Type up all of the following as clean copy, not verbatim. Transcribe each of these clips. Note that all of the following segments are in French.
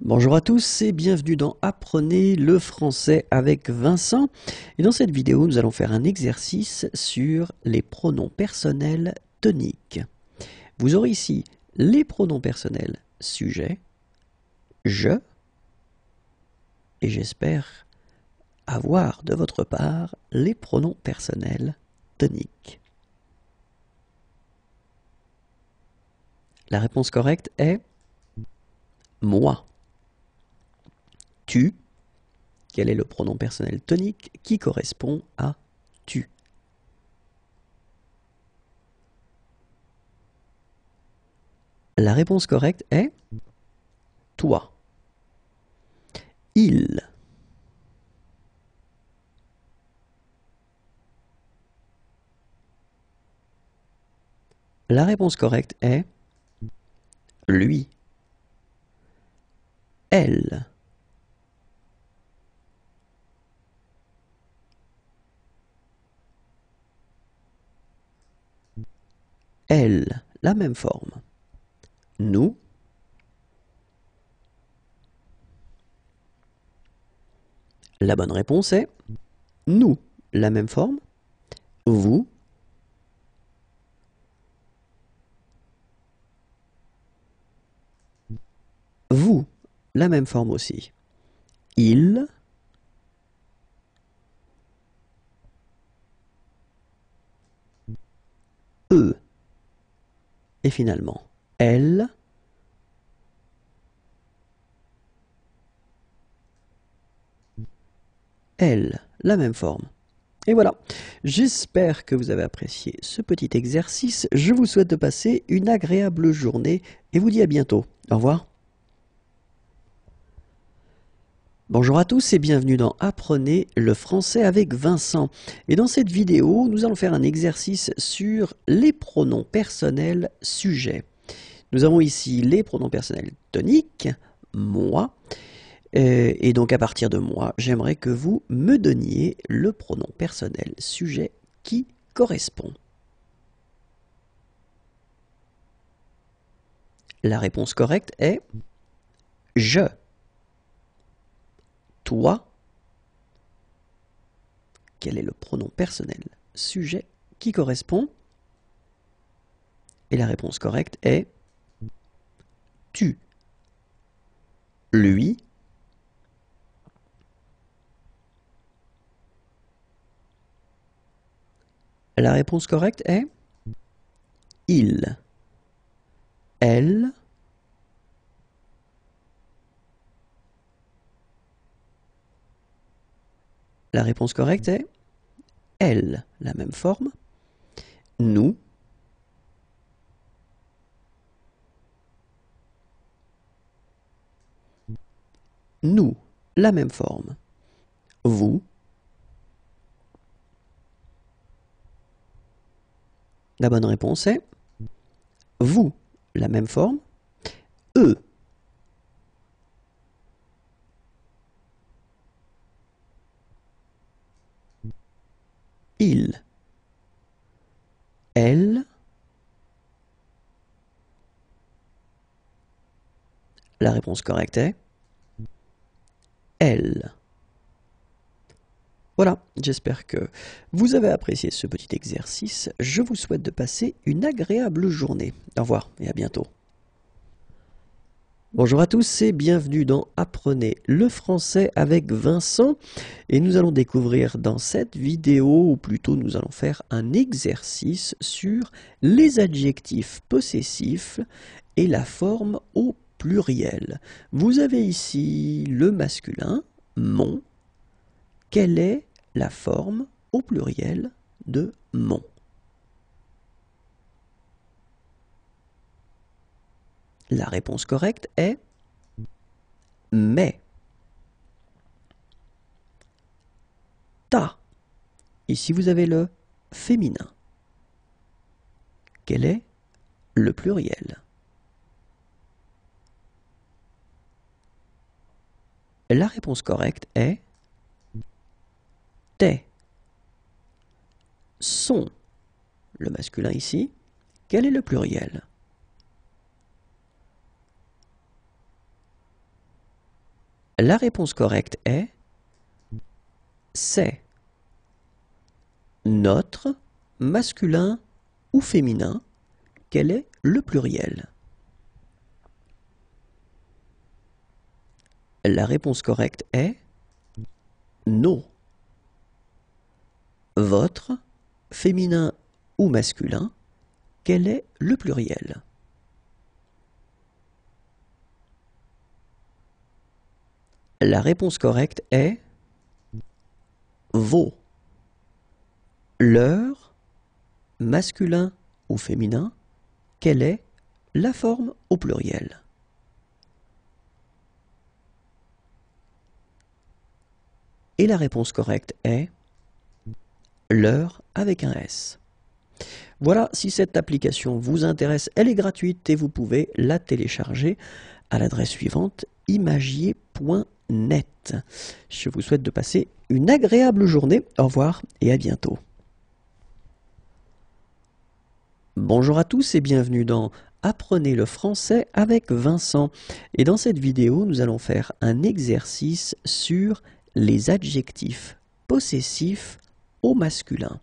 Bonjour à tous et bienvenue dans Apprenez le français avec Vincent. Et dans cette vidéo, nous allons faire un exercice sur les pronoms personnels toniques. Vous aurez ici les pronoms personnels sujet, je, et j'espère avoir de votre part les pronoms personnels toniques. La réponse correcte est moi. Tu. Quel est le pronom personnel tonique qui correspond à tu? La réponse correcte est toi. Il. La réponse correcte est lui. Elle. Elle, la même forme. Nous. La bonne réponse est nous, la même forme. Vous. Vous, la même forme aussi. Il. Eux. Et finalement, elle. Elle, la même forme. Et voilà, j'espère que vous avez apprécié ce petit exercice. Je vous souhaite de passer une agréable journée et vous dis à bientôt. Au revoir. Bonjour à tous et bienvenue dans Apprenez le français avec Vincent. Et dans cette vidéo, nous allons faire un exercice sur les pronoms personnels sujets. Nous avons ici les pronoms personnels toniques, moi, et donc à partir de moi, j'aimerais que vous me donniez le pronom personnel sujet qui correspond. La réponse correcte est je. Toi. Quel est le pronom personnel sujet qui correspond? Et la réponse correcte est tu. Lui. La réponse correcte est il. Elle. La réponse correcte est elle, la même forme. Nous. Nous, la même forme. Vous. La bonne réponse est vous, la même forme. Eux. Il. Elle. La réponse correcte est elle. Voilà, j'espère que vous avez apprécié ce petit exercice. Je vous souhaite de passer une agréable journée. Au revoir et à bientôt. Bonjour à tous et bienvenue dans Apprenez le français avec Vincent. Et nous allons découvrir dans cette vidéo, ou plutôt nous allons faire un exercice sur les adjectifs possessifs et la forme au pluriel. Vous avez ici le masculin, mon. Quelle est la forme au pluriel de mon? La réponse correcte est mais. Ta. Ici vous avez le féminin. Quel est le pluriel? La réponse correcte est tes. Son. Le masculin ici. Quel est le pluriel? La réponse correcte est c'est. Notre, masculin ou féminin, quel est le pluriel? La réponse correcte est nos. Votre, féminin ou masculin, quel est le pluriel? La réponse correcte est vos. Leur, masculin ou féminin, quelle est la forme au pluriel? Et la réponse correcte est leur avec un S. Voilà, si cette application vous intéresse, elle est gratuite et vous pouvez la télécharger à l'adresse suivante imagier.net. Je vous souhaite de passer une agréable journée. Au revoir et à bientôt. Bonjour à tous et bienvenue dans Apprenez le français avec Vincent. Et dans cette vidéo, nous allons faire un exercice sur les adjectifs possessifs au masculin.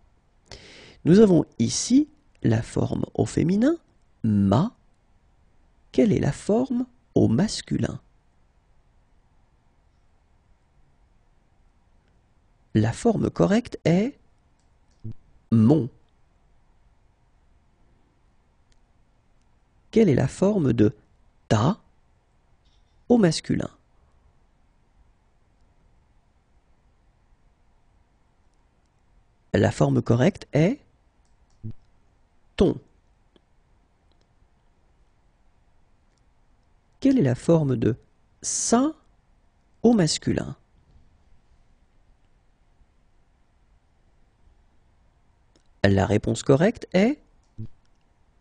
Nous avons ici la forme au féminin, ma. Quelle est la forme au masculin? La forme correcte est mon. Quelle est la forme de ta au masculin? La forme correcte est ton. Quelle est la forme de sa au masculin? La réponse correcte est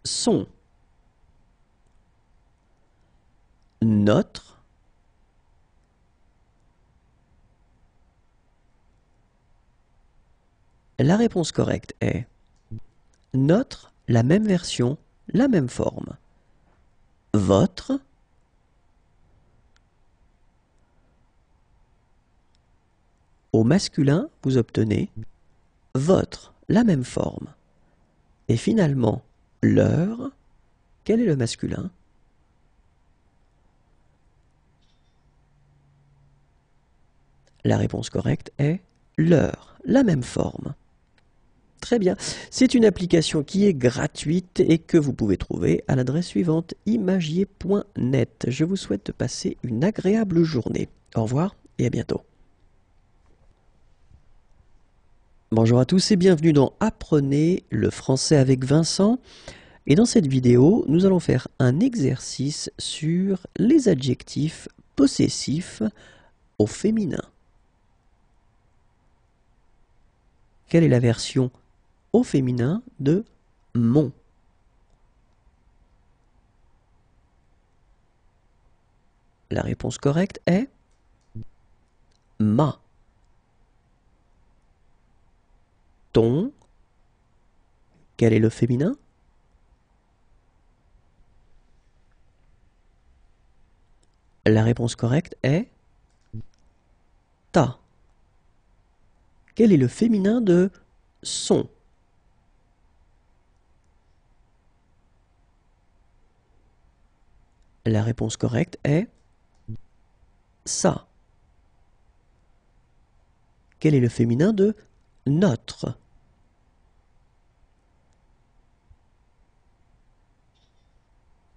son. Notre. La réponse correcte est notre, la même version, la même forme. Votre. Au masculin, vous obtenez votre, la même forme. Et finalement, leur, quel est le masculin? La réponse correcte est leur, la même forme. Très bien, c'est une application qui est gratuite et que vous pouvez trouver à l'adresse suivante imagier.net. Je vous souhaite de passer une agréable journée. Au revoir et à bientôt. Bonjour à tous et bienvenue dans Apprenez le français avec Vincent. Et dans cette vidéo, nous allons faire un exercice sur les adjectifs possessifs au féminin. Quelle est la version au féminin de mon? La réponse correcte est ma. Ton. Quel est le féminin? La réponse correcte est ta. Quel est le féminin de son? La réponse correcte est sa. Quel est le féminin de notre?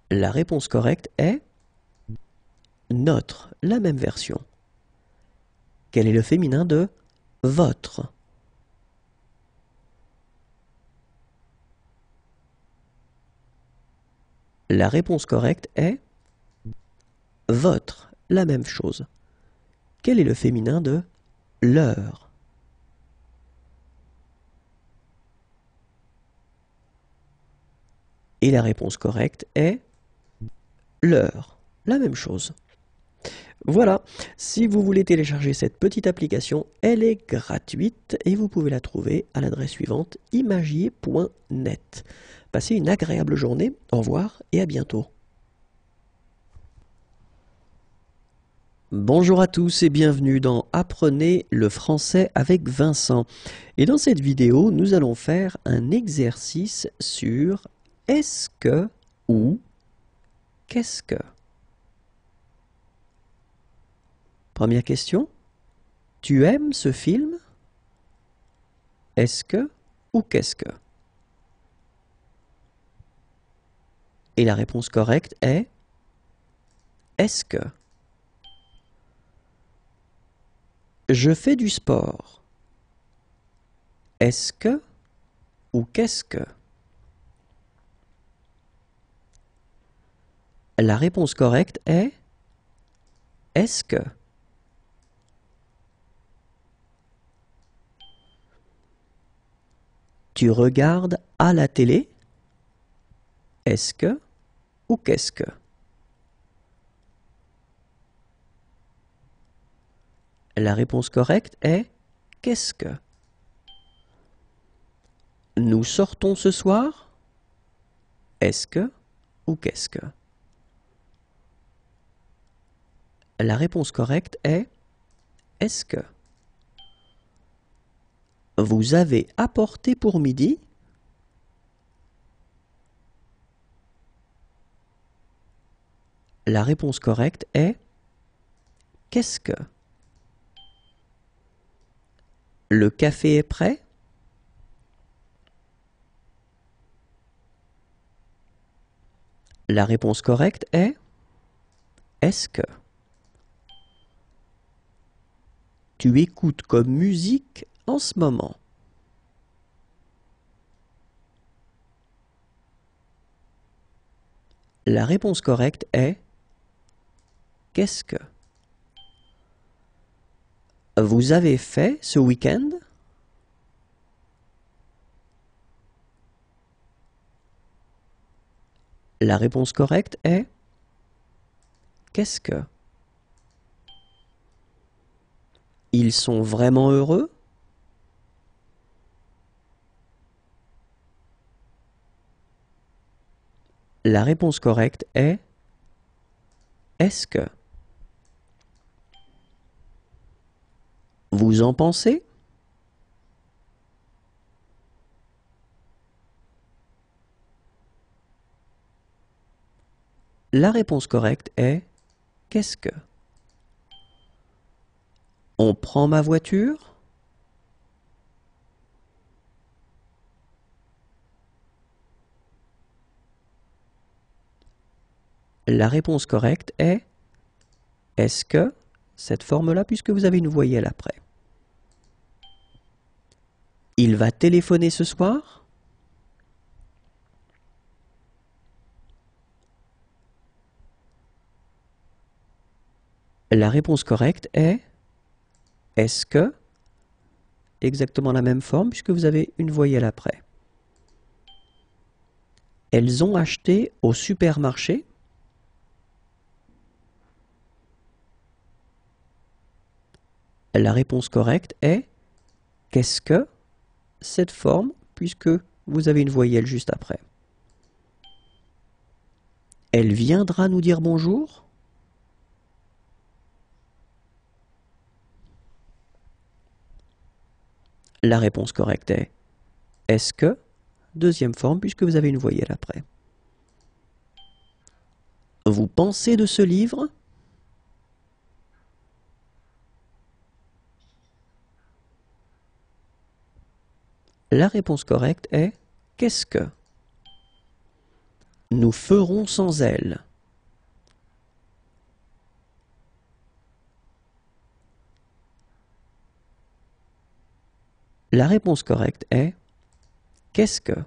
La réponse correcte est notre, la même version. Quel est le féminin de votre? La réponse correcte est votre, la même chose. Quel est le féminin de leur? Et la réponse correcte est leur, la même chose. Voilà, si vous voulez télécharger cette petite application, elle est gratuite et vous pouvez la trouver à l'adresse suivante imagier.net. Passez une agréable journée, au revoir et à bientôt. Bonjour à tous et bienvenue dans Apprenez le français avec Vincent. Et dans cette vidéo, nous allons faire un exercice sur est-ce que ou qu'est-ce que. Première question. Tu aimes ce film? Est-ce que ou qu'est-ce que? Et la réponse correcte est est-ce que. Je fais du sport. Est-ce que ou qu'est-ce que? La réponse correcte est est-ce que. Tu regardes à la télé? Est-ce que ou qu'est-ce que? La réponse correcte est qu'est-ce que? Nous sortons ce soir? Est-ce que ou qu'est-ce que? La réponse correcte est est-ce que? Vous avez apporté pour midi? La réponse correcte est qu'est-ce que? Le café est prêt? La réponse correcte est est-ce que? Tu écoutes comme musique en ce moment? La réponse correcte est qu'est-ce que? Vous avez fait ce week-end? La réponse correcte est qu'est-ce que? Ils sont vraiment heureux? La réponse correcte est est-ce que? Vous en pensez? La réponse correcte est qu'est-ce que? On prend ma voiture? La réponse correcte est est-ce que, cette forme-là, puisque vous avez une voyelle après. Il va téléphoner ce soir? La réponse correcte est est-ce que, exactement la même forme puisque vous avez une voyelle après. Elles ont acheté au supermarché? La réponse correcte est qu'est-ce que, cette forme puisque vous avez une voyelle juste après. Elle viendra nous dire bonjour? La réponse correcte est est-ce que, deuxième forme puisque vous avez une voyelle après. Vous pensez de ce livre? La réponse correcte est qu'est-ce que? Nous ferons sans elle. La réponse correcte est qu'est-ce que?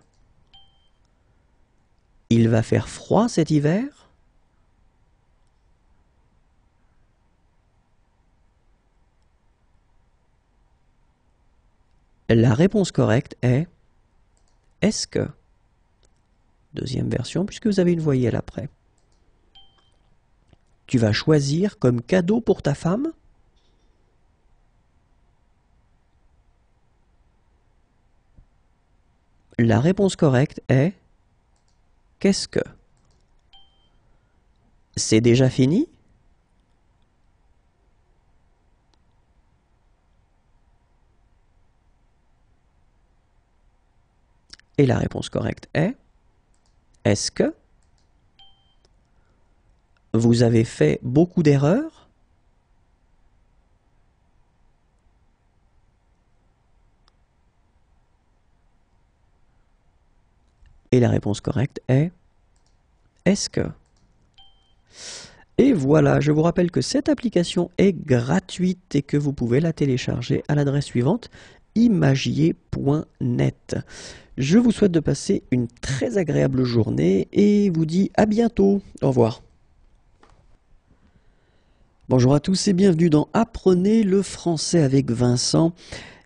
Il va faire froid cet hiver? La réponse correcte est est-ce que? Deuxième version puisque vous avez une voyelle après. Tu vas choisir comme cadeau pour ta femme? La réponse correcte est qu'est-ce que? C'est déjà fini? Et la réponse correcte est est-ce que vous avez fait beaucoup d'erreurs? Et la réponse correcte est est-ce que? Et voilà, je vous rappelle que cette application est gratuite et que vous pouvez la télécharger à l'adresse suivante, imagier.net. Je vous souhaite de passer une très agréable journée et vous dis à bientôt. Au revoir. Bonjour à tous et bienvenue dans Apprenez le français avec Vincent.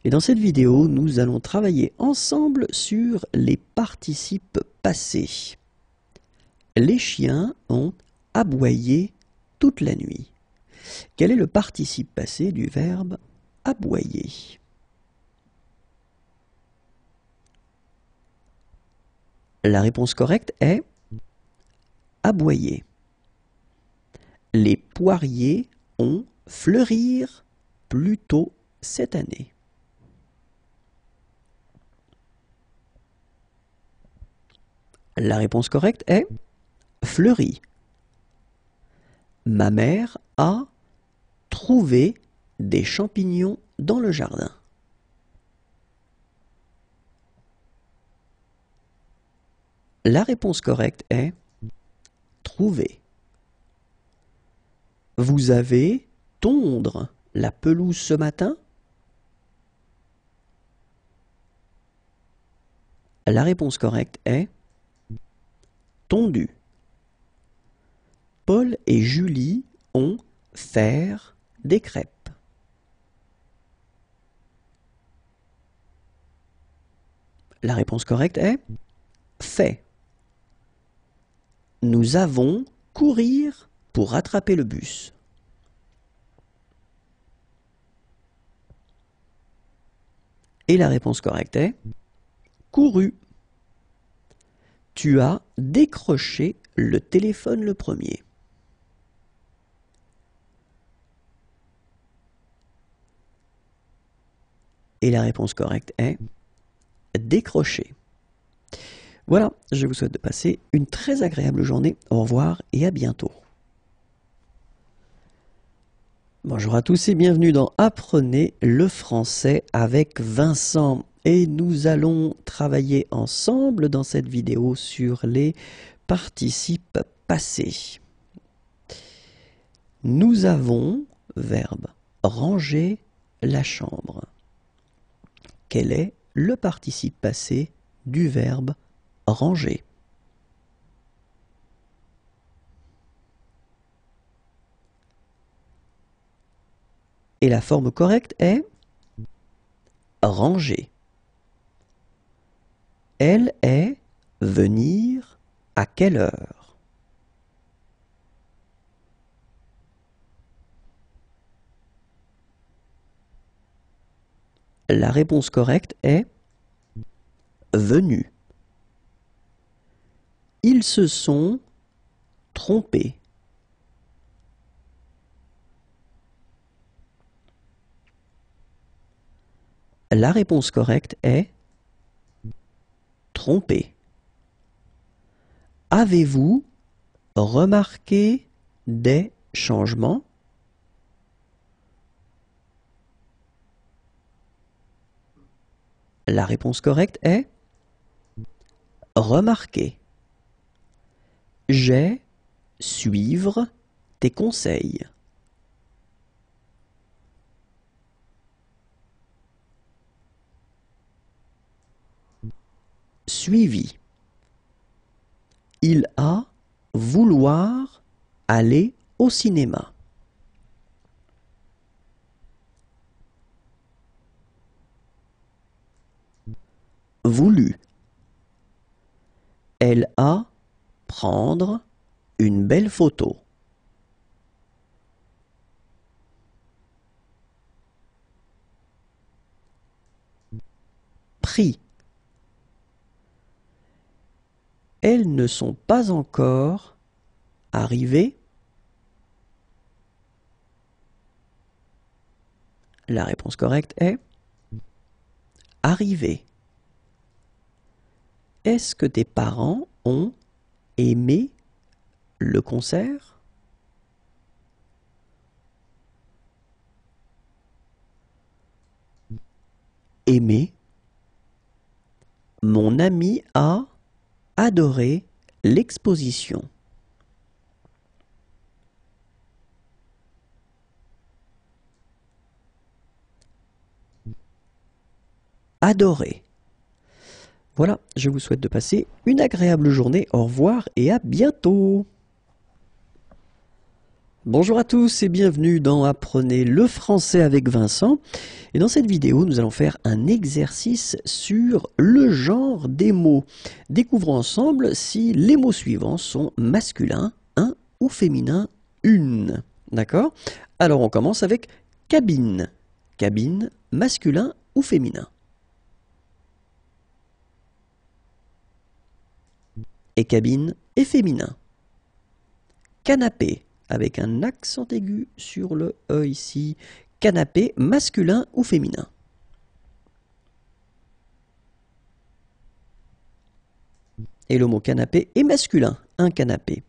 Et dans cette vidéo, nous allons travailler ensemble sur les participes passés. Les chiens ont aboyé toute la nuit. Quel est le participe passé du verbe aboyer? La réponse correcte est aboyer. Les poiriers ont fleurir plus tôt cette année. La réponse correcte est fleuri. Ma mère a trouvé des champignons dans le jardin. La réponse correcte est trouver. Vous avez tondre la pelouse ce matin? La réponse correcte est tondu. Paul et Julie ont faire des crêpes. La réponse correcte est fait. Nous avons courir pour rattraper le bus. Et la réponse correcte est couru. Tu as décroché le téléphone le premier. Et la réponse correcte est décrocher. Voilà, je vous souhaite de passer une très agréable journée. Au revoir et à bientôt. Bonjour à tous et bienvenue dans Apprenez le français avec Vincent. Et nous allons travailler ensemble dans cette vidéo sur les participes passés. Nous avons, verbe, ranger la chambre. Quel est le participe passé du verbe ranger? Et la forme correcte est ranger. Elle est venir à quelle heure? La réponse correcte est venu. Ils se sont trompés. La réponse correcte est trompé. Avez-vous remarqué des changements? La réponse correcte est remarquer. J'ai suivre tes conseils. Suivi. Il a vouloir aller au cinéma. Voulu. Elle a prendre une belle photo. Pris. Elles ne sont pas encore arrivées. La réponse correcte est arrivée. Est-ce que tes parents ont aimé le concert? Aimé. Mon ami a adoré l'exposition. Adoré. Voilà, je vous souhaite de passer une agréable journée. Au revoir et à bientôt. Bonjour à tous et bienvenue dans Apprenez le français avec Vincent. Et dans cette vidéo, nous allons faire un exercice sur le genre des mots. Découvrons ensemble si les mots suivants sont masculins, un ou féminin, une. D'accord? Alors on commence avec cabine. Cabine, masculin ou féminin? Et cabine est féminin. Canapé, avec un accent aigu sur le E ici. Canapé, masculin ou féminin? Et le mot canapé est masculin, un canapé.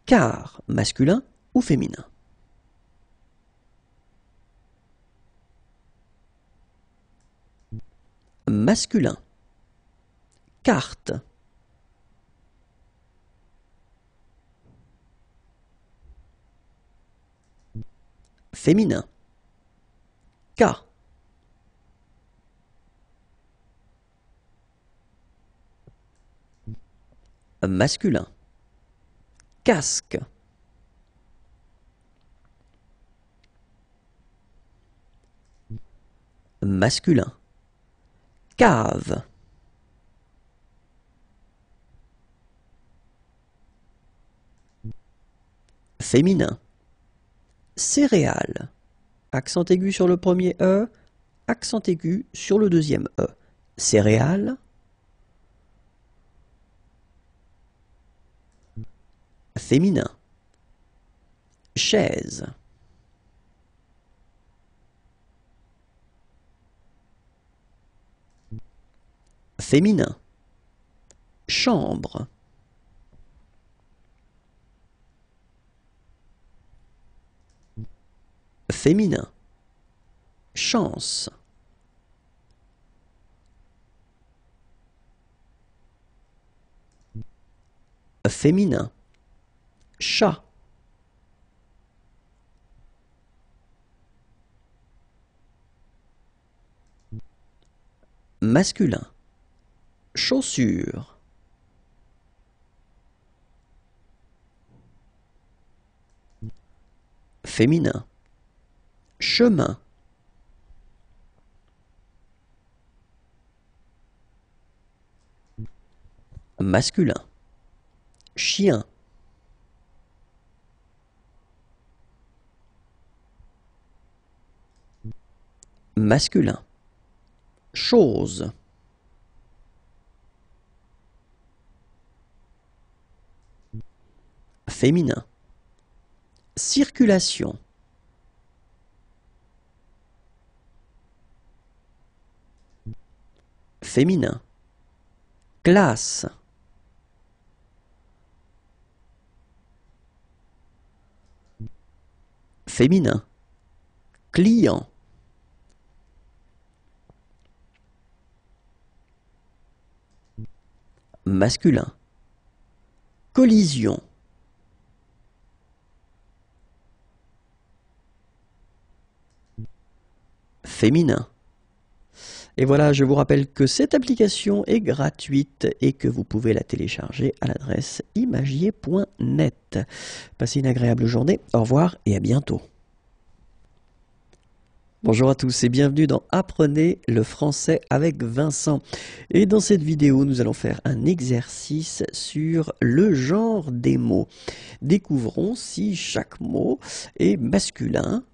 Car, masculin ou féminin? Masculin. Carte. Féminin. K. Masculin. Casque. Masculin. Cave. Féminin. Céréales. Accent aigu sur le premier E, accent aigu sur le deuxième E. Céréales. Féminin. Chaise. Féminin. Chambre. Féminin. Chance. Féminin. Chat. Masculin. Chaussure. Féminin. Chemin. Masculin. Chien. Masculin. Chose. Féminin. Circulation. Féminin. Classe. Féminin. Client. Masculin. Collision. Féminin. Et voilà, je vous rappelle que cette application est gratuite et que vous pouvez la télécharger à l'adresse imagier.net. Passez une agréable journée, au revoir et à bientôt. Bonjour à tous et bienvenue dans Apprenez le français avec Vincent. Et dans cette vidéo, nous allons faire un exercice sur le genre des mots. Découvrons si chaque mot est masculin,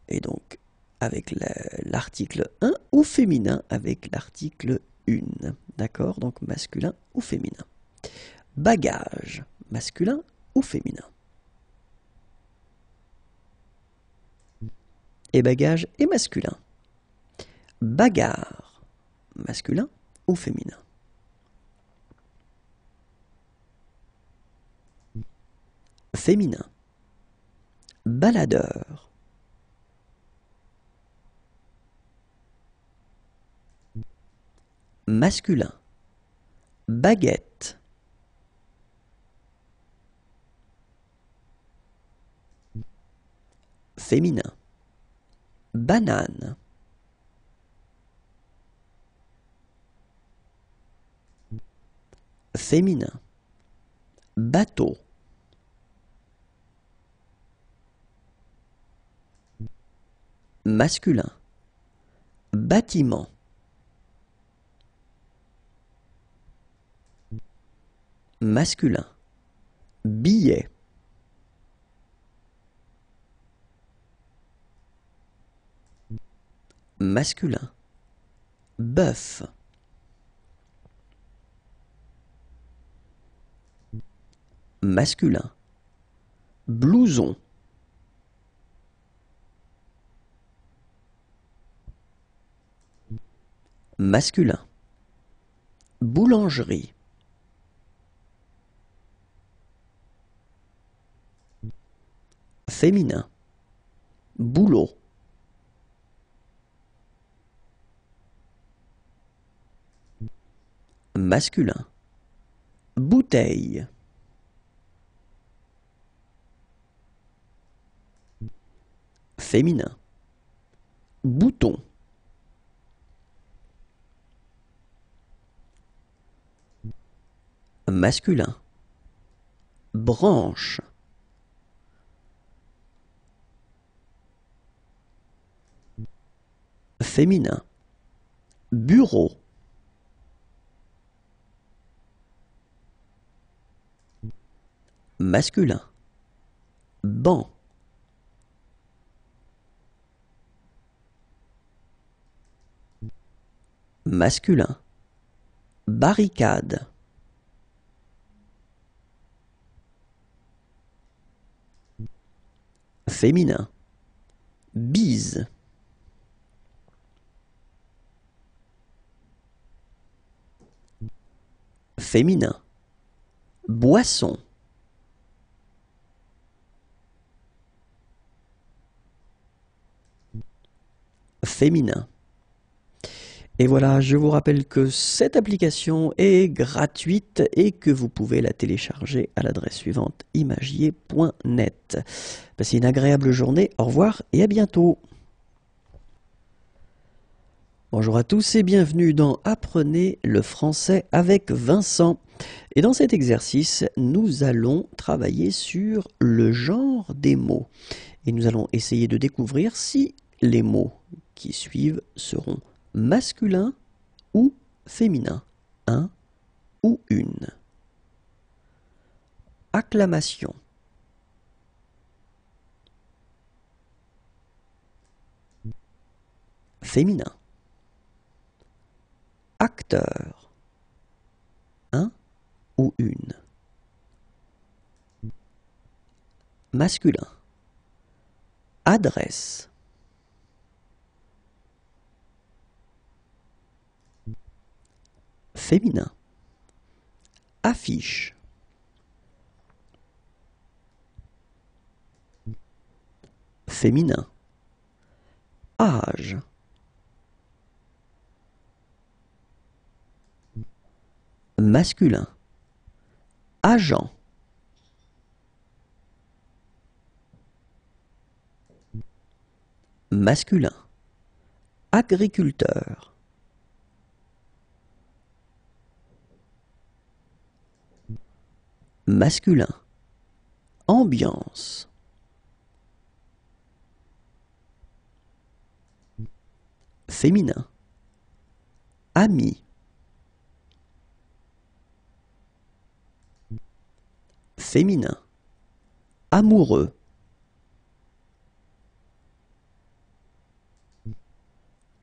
et donc avec l'article 1 ou féminin avec l'article 1. D'accord? Donc masculin ou féminin. Bagage, masculin ou féminin? Et bagage est masculin. Bagarre, masculin ou féminin? féminin, baladeur, masculin, baguette, féminin, banane, féminin, bateau, masculin, bâtiment, masculin, billet, masculin, bœuf, masculin, blouson, masculin, boulangerie, féminin, boulot, masculin, bouteille, féminin, bouton, masculin, branche, féminin, bureau, masculin, banc, masculin, barricade, féminin, bise, féminin, boisson, féminin. Et voilà, je vous rappelle que cette application est gratuite et que vous pouvez la télécharger à l'adresse suivante imagier.net. Passez une agréable journée, au revoir et à bientôt. Bonjour à tous et bienvenue dans Apprenez le français avec Vincent. Et dans cet exercice, nous allons travailler sur le genre des mots. Et nous allons essayer de découvrir si les mots qui suivent seront masculin ou féminin, un ou une. Acclamation. Féminin. Acteur, un ou une. Masculin. Adresse. Féminin. Affiche. Féminin. Âge. Masculin. Agent. Masculin. Agriculteur. Masculin. Ambiance. Féminin. Ami. Féminin. Amoureux.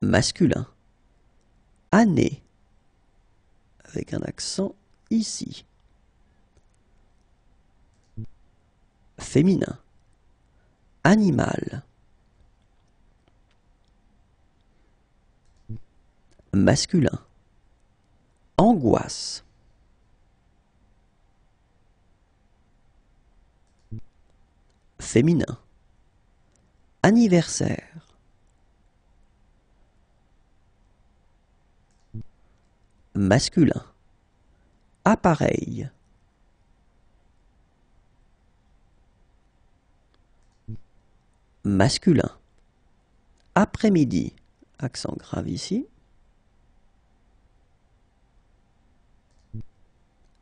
Masculin. Année. Avec un accent ici. Féminin. Animal. Masculin. Angoisse. féminin. Anniversaire. Masculin. Appareil. Masculin. Après-midi. Accent grave ici.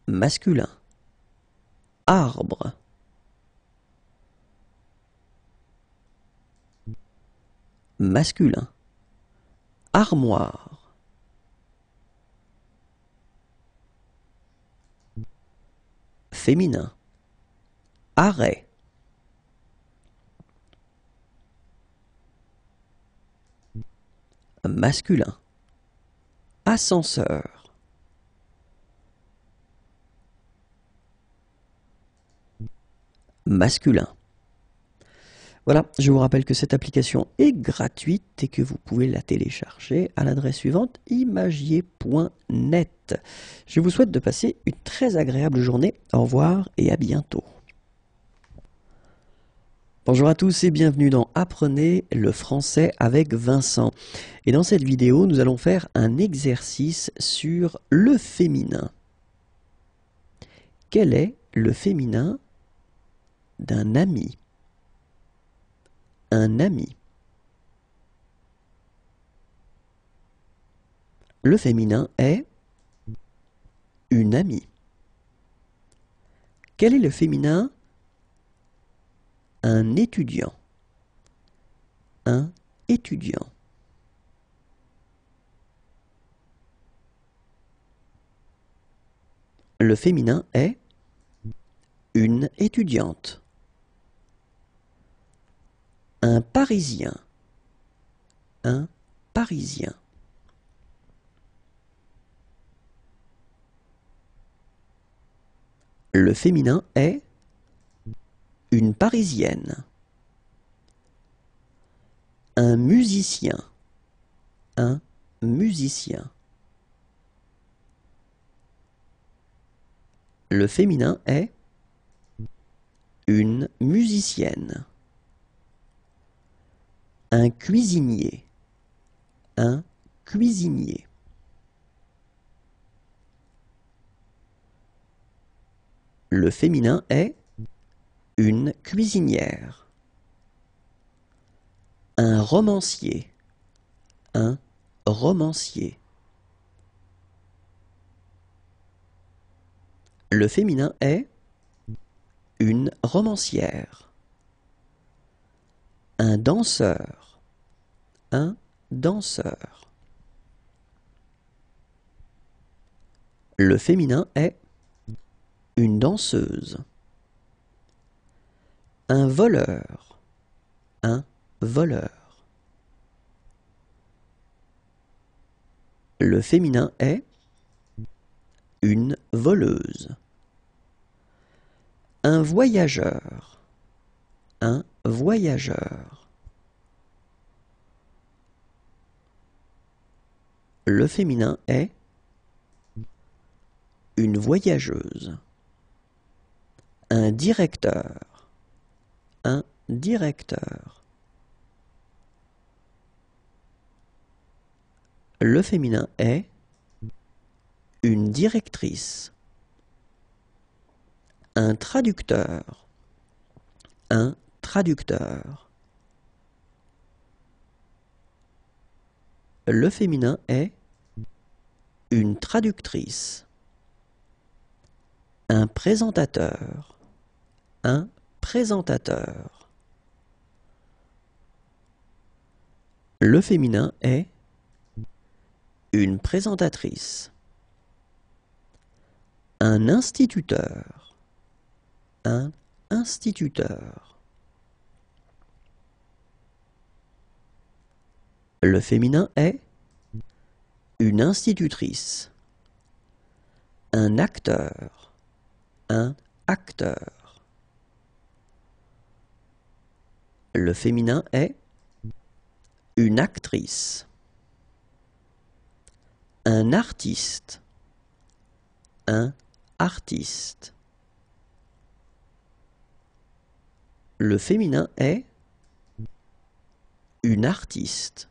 Masculin. Arbre. Masculin. Armoire. Féminin. Arrêt. Masculin. Ascenseur. Masculin. Voilà, je vous rappelle que cette application est gratuite et que vous pouvez la télécharger à l'adresse suivante imagier.net. Je vous souhaite de passer une très agréable journée. Au revoir et à bientôt. Bonjour à tous et bienvenue dans Apprenez le français avec Vincent. Et dans cette vidéo, nous allons faire un exercice sur le féminin. Quel est le féminin d'un ami? Un ami. Le féminin est une amie. Quel est le féminin? Un étudiant. Un étudiant. Le féminin est une étudiante. Un Parisien. Un Parisien. Le féminin est une Parisienne. Un musicien. Un musicien. Le féminin est une musicienne. Un cuisinier. Un cuisinier. Le féminin est une cuisinière. Un romancier. Un romancier. Le féminin est une romancière. Un danseur. Un danseur. Le féminin est une danseuse. Un voleur. Un voleur. Le féminin est une voleuse. Un voyageur. Un voyageur. Le féminin est une voyageuse. Un directeur. Un directeur. Le féminin est une directrice. Un traducteur. Un traducteur. Le féminin est une traductrice. Un présentateur. Un présentateur. Le féminin est une présentatrice. Un instituteur. Un instituteur. Le féminin est une institutrice. Un acteur. Un acteur. Le féminin est une actrice. Un artiste. Un artiste. Le féminin est une artiste.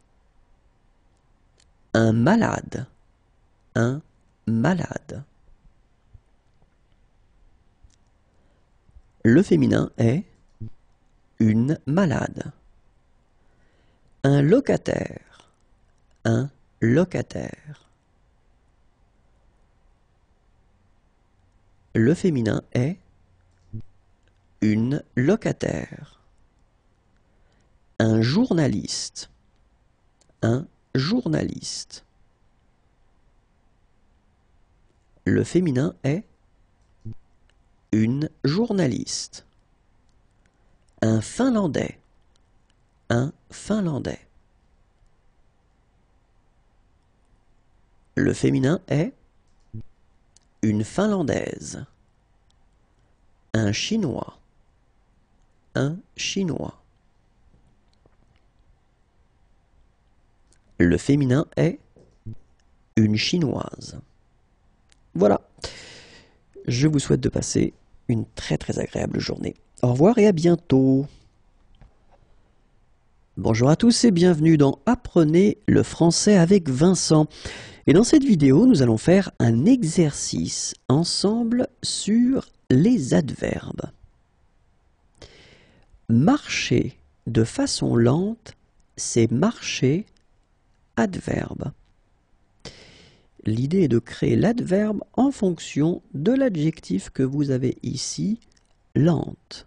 Un malade. Un malade. Le féminin est une malade. Un locataire. Un locataire. Le féminin est une locataire. Un journaliste. Un journaliste. Le féminin est une journaliste. Un Finlandais. Un Finlandais. Le féminin est une Finlandaise. Un Chinois. Un Chinois. Le féminin est une Chinoise. Voilà. Je vous souhaite de passer une très agréable journée. Au revoir et à bientôt. Bonjour à tous et bienvenue dans Apprenez le français avec Vincent. Et dans cette vidéo, nous allons faire un exercice ensemble sur les adverbes. Marcher de façon lente, c'est marcher adverbe. L'idée est de créer l'adverbe en fonction de l'adjectif que vous avez ici, lente.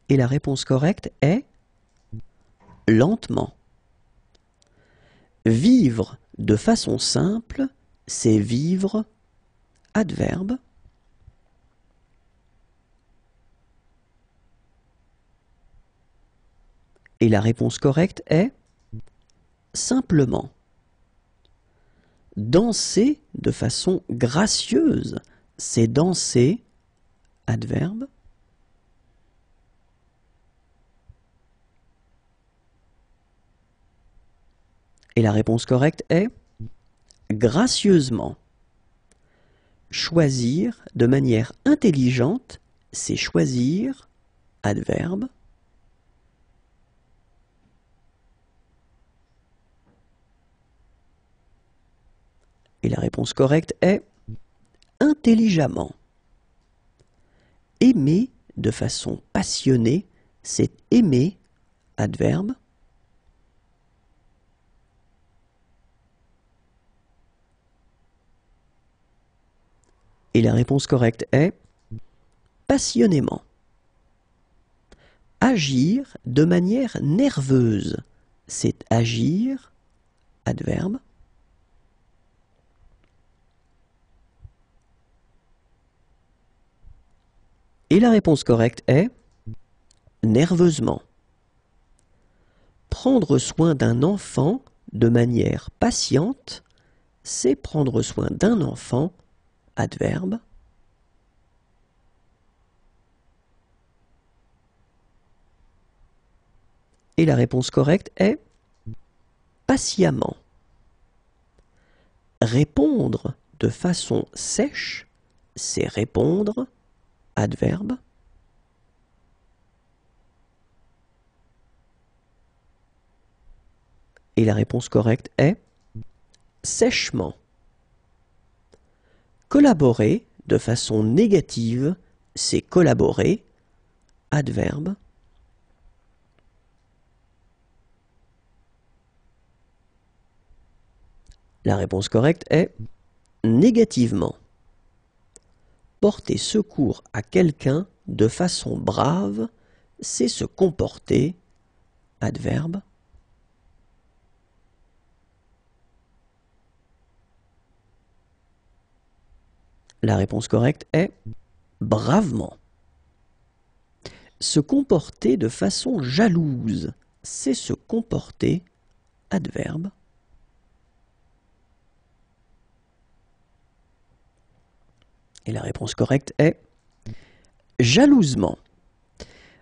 Et la réponse correcte est lentement. Vivre de façon simple, c'est vivre adverbe. Et la réponse correcte est simplement. Danser de façon gracieuse, c'est danser adverbe. Et la réponse correcte est gracieusement. Choisir de manière intelligente, c'est choisir adverbe. Et la réponse correcte est intelligemment. Aimer de façon passionnée, c'est aimer adverbe. Et la réponse correcte est passionnément. Agir de manière nerveuse, c'est agir adverbe. Et la réponse correcte est nerveusement. Prendre soin d'un enfant de manière patiente, c'est prendre soin d'un enfant adverbe. Et la réponse correcte est patiemment. Répondre de façon sèche, c'est répondre adverbe. Et la réponse correcte est sèchement. Collaborer de façon négative, c'est collaborer adverbe. La réponse correcte est négativement. Porter secours à quelqu'un de façon brave, c'est se comporter adverbe. La réponse correcte est bravement. Se comporter de façon jalouse, c'est se comporter adverbe. Et la réponse correcte est jalousement.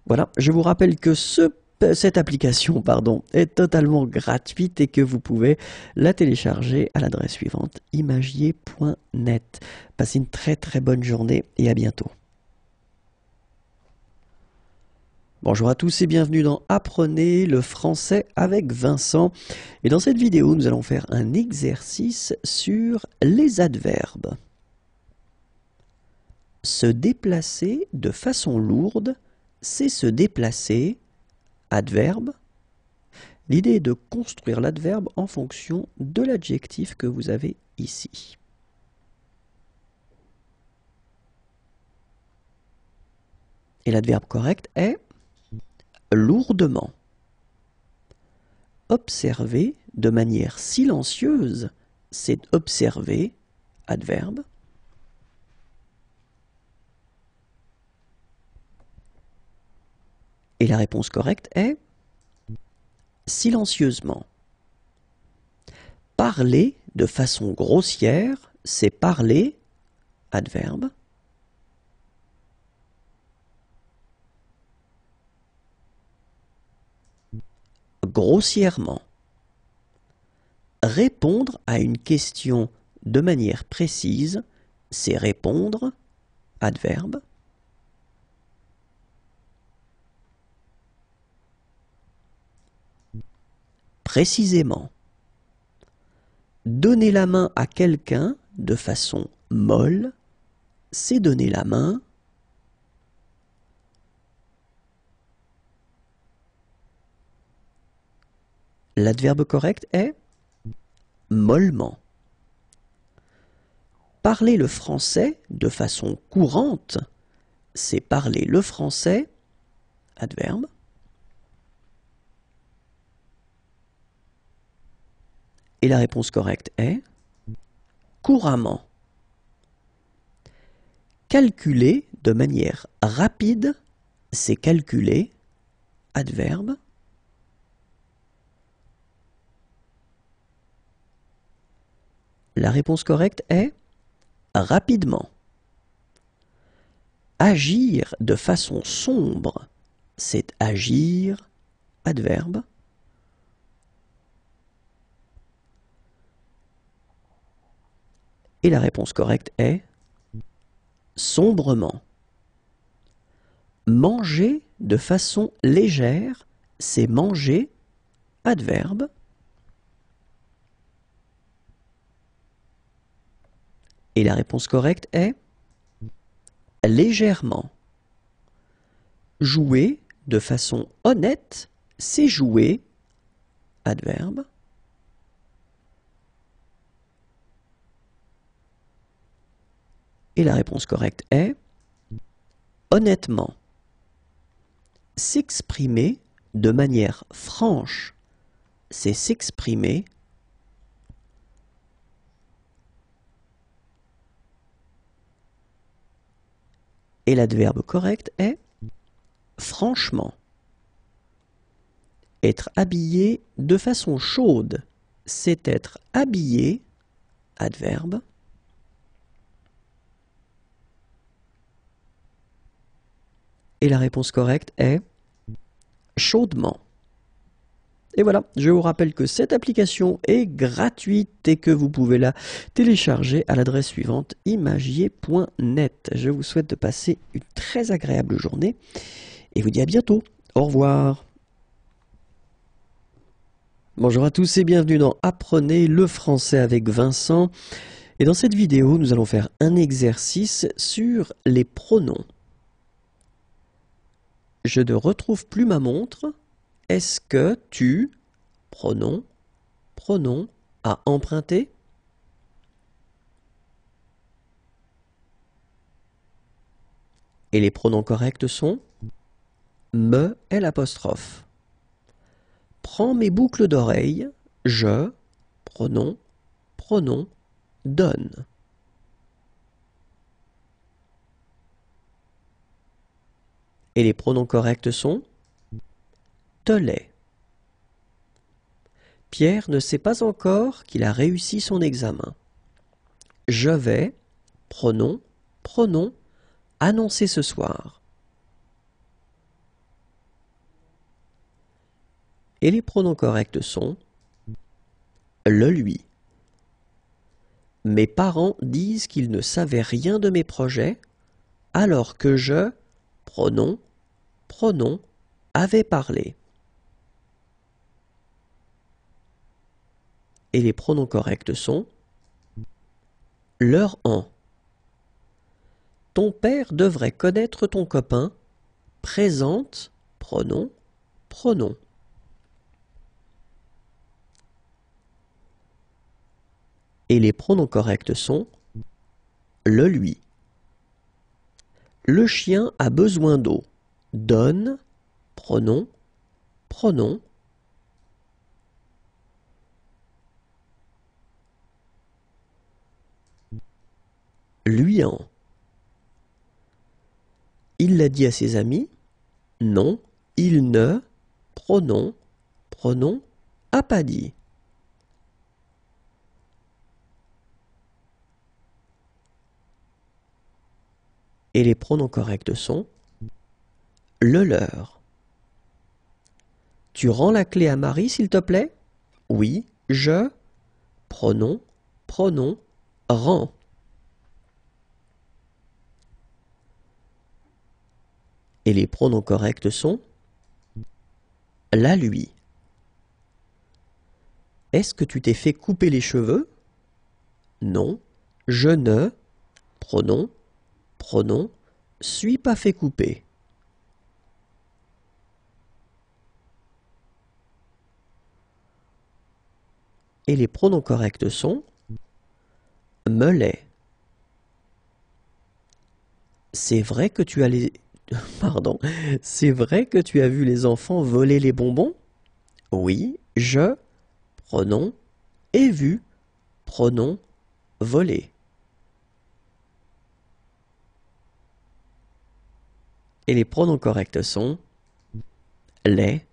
Voilà, je vous rappelle que ce Cette application, pardon, est totalement gratuite et que vous pouvez la télécharger à l'adresse suivante, imagier.net. Passez une très très bonne journée et à bientôt. Bonjour à tous et bienvenue dans Apprenez le français avec Vincent. Et dans cette vidéo, nous allons faire un exercice sur les adverbes. Se déplacer de façon lourde, c'est se déplacer, adverbe. L'idée est de construire l'adverbe en fonction de l'adjectif que vous avez ici. Et l'adverbe correct est lourdement. Observer de manière silencieuse, c'est observer, adverbe. Et la réponse correcte est silencieusement. Parler de façon grossière, c'est parler, adverbe. Grossièrement. Répondre à une question de manière précise, c'est répondre, adverbe. Précisément. Donner la main à quelqu'un de façon molle, c'est donner la main. L'adverbe correct est mollement. Parler le français de façon courante, c'est parler le français, adverbe. Et la réponse correcte est couramment. Calculer de manière rapide, c'est calculer, adverbe. La réponse correcte est rapidement. Agir de façon sombre, c'est agir, adverbe. Et la réponse correcte est sombrement. Manger de façon légère, c'est manger, adverbe. Et la réponse correcte est légèrement. Jouer de façon honnête, c'est jouer, adverbe. Et la réponse correcte est honnêtement. S'exprimer de manière franche, c'est s'exprimer. Et l'adverbe correct est franchement. Être habillé de façon chaude, c'est être habillé, adverbe. Et la réponse correcte est chaudement. Et voilà, je vous rappelle que cette application est gratuite et que vous pouvez la télécharger à l'adresse suivante, imagier.net. Je vous souhaite de passer une très agréable journée et vous dis à bientôt. Au revoir. Bonjour à tous et bienvenue dans Apprenez le français avec Vincent. Et dans cette vidéo, nous allons faire un exercice sur les pronoms. Je ne retrouve plus ma montre. Est-ce que tu, pronom, as emprunté? Et les pronoms corrects sont me et l'apostrophe. Prends mes boucles d'oreilles, je, pronom, donne. Et les pronoms corrects sont te les. Pierre ne sait pas encore qu'il a réussi son examen. Je vais, pronom, annoncer ce soir. Et les pronoms corrects sont le lui. Mes parents disent qu'ils ne savaient rien de mes projets, alors que je, pronom, avais parlé. Et les pronoms corrects sont leur en. Ton père devrait connaître ton copain, présente, pronom. Et les pronoms corrects sont le lui. Le chien a besoin d'eau. Donne, pronom. Lui en. Il l'a dit à ses amis. Non, il ne, pronom, a pas dit. Et les pronoms corrects sont le leur. Tu rends la clé à Marie, s'il te plaît? Oui, je, pronom, rends. Et les pronoms corrects sont la lui. Est-ce que tu t'es fait couper les cheveux? Non, je ne, pronom, suis pas fait couper. Et les pronoms corrects sont me l'est. C'est vrai que tu as les... Pardon. C'est vrai que tu as vu les enfants voler les bonbons? Oui, je, pronom, ai vu, pronom, voler. Et les pronoms corrects sont les.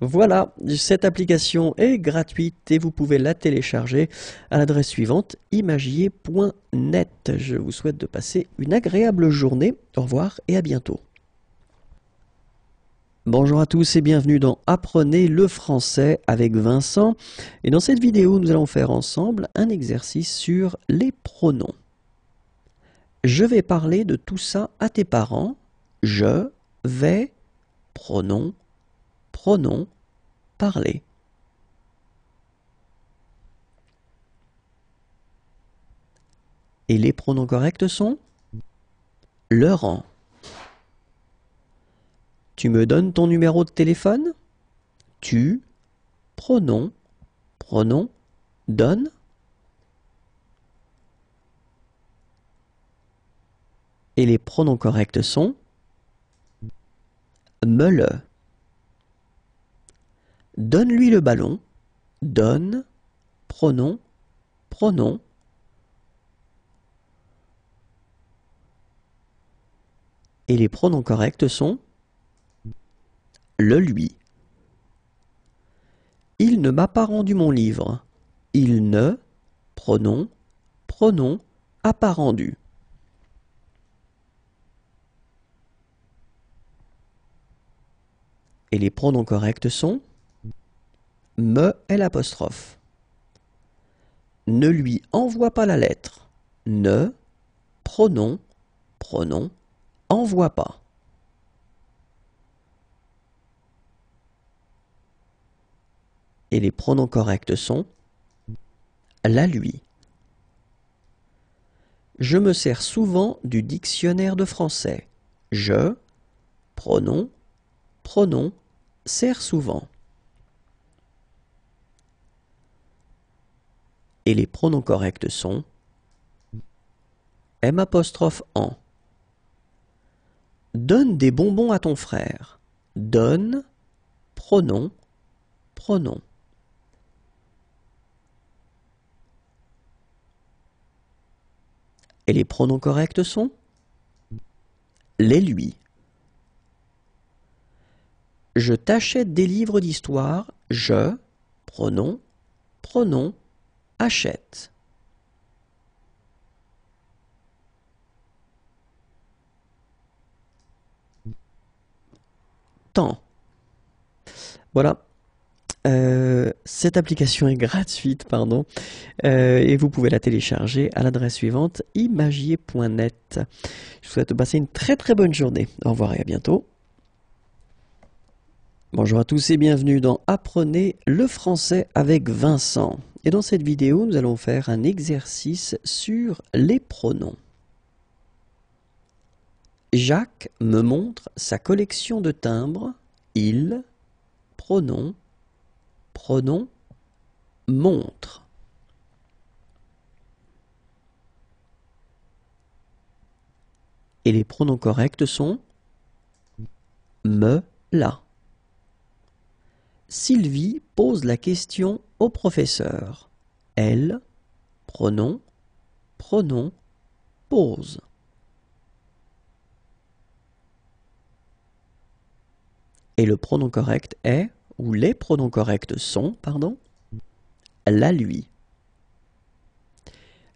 Voilà, cette application est gratuite et vous pouvez la télécharger à l'adresse suivante imagier.net. Je vous souhaite de passer une agréable journée. Au revoir et à bientôt. Bonjour à tous et bienvenue dans Apprenez le français avec Vincent. Et dans cette vidéo, nous allons faire ensemble un exercice sur les pronoms. Je vais parler de tout ça à tes parents. Je vais, pronom, parler. Et les pronoms corrects sont le rang. Tu me donnes ton numéro de téléphone? Tu, pronom, donne. Et les pronoms corrects sont me le. Donne-lui le ballon. Donne, pronom. Et les pronoms corrects sont le lui. Il ne m'a pas rendu mon livre. Il ne, pronom, a pas rendu. Et les pronoms corrects sont me l'apostrophe. Ne lui envoie pas la lettre. Ne, pronom, envoie pas. Et les pronoms corrects sont la lui. Je me sers souvent du dictionnaire de français. Je, pronom, sers souvent. Et les pronoms corrects sont M' en. Donne des bonbons à ton frère. Donne, pronom. Et les pronoms corrects sont les lui. Je t'achète des livres d'histoire. Je, pronom, achète. Temps. Voilà. Cette application est gratuite, pardon, et vous pouvez la télécharger à l'adresse suivante, imagier.net. Je vous souhaite de passer une très très bonne journée. Au revoir et à bientôt. Bonjour à tous et bienvenue dans Apprenez le français avec Vincent. Et dans cette vidéo, nous allons faire un exercice sur les pronoms. Jacques me montre sa collection de timbres. Il, pronom, pronom, montre. Et les pronoms corrects sont me, la. Sylvie pose la question au professeur. Elle, pronom, pronom, pose. Et le pronom correct est, ou les pronoms corrects sont, pardon, la, lui.